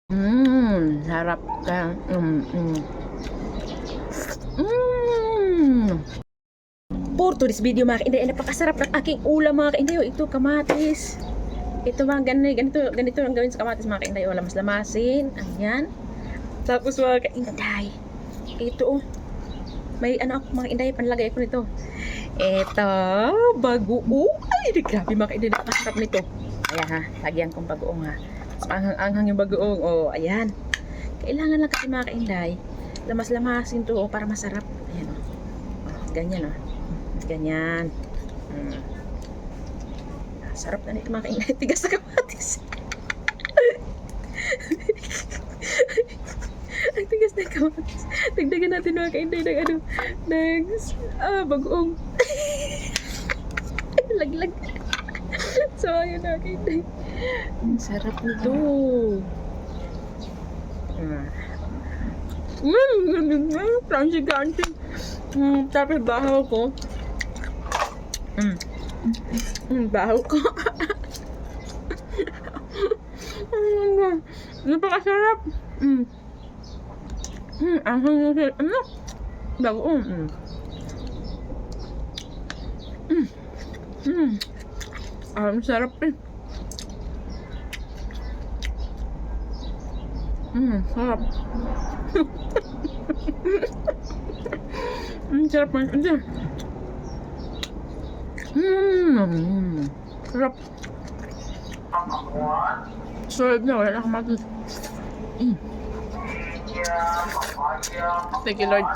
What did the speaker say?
Sarap ka. For today's video mga kainday, ay napakasarap ng aking ulam mga kainday. Ito kamatis. Ito mga ganito ang gawin sa kamatis mga kainday. O, lamas-lamasin. Ayan. Tapos mga kainday, ito may ano ako mga kainday, panlagay ako nito. Ito, bagoong. Ay, grabe mga kainday, napakasarap nito. Ayan ha, lagyan kong bagoong ha. Anghang yung bagoong. O, ayan. Kailangan lang kasi mga kainday, lamas-lamasin to para masarap. Ayan o. Ganyan o. Ganyan. Sarap na nito mga kainday. Tigas na kamatis. Ang tigas na kamatis. Dagdagan natin mga kainday ng ano. Bagoong. Laglag. So, ayun mga kainday. Ang sarap nito. Crunchy crunchy. Tapos bahaw ko. Bahaw ko. Napakasarap. Ang hanggang ano? Bagoong. Ang sarap eh. Sarap. Sarap man. Sarap. Solid na, wala na kamatis. Thank you, Lord.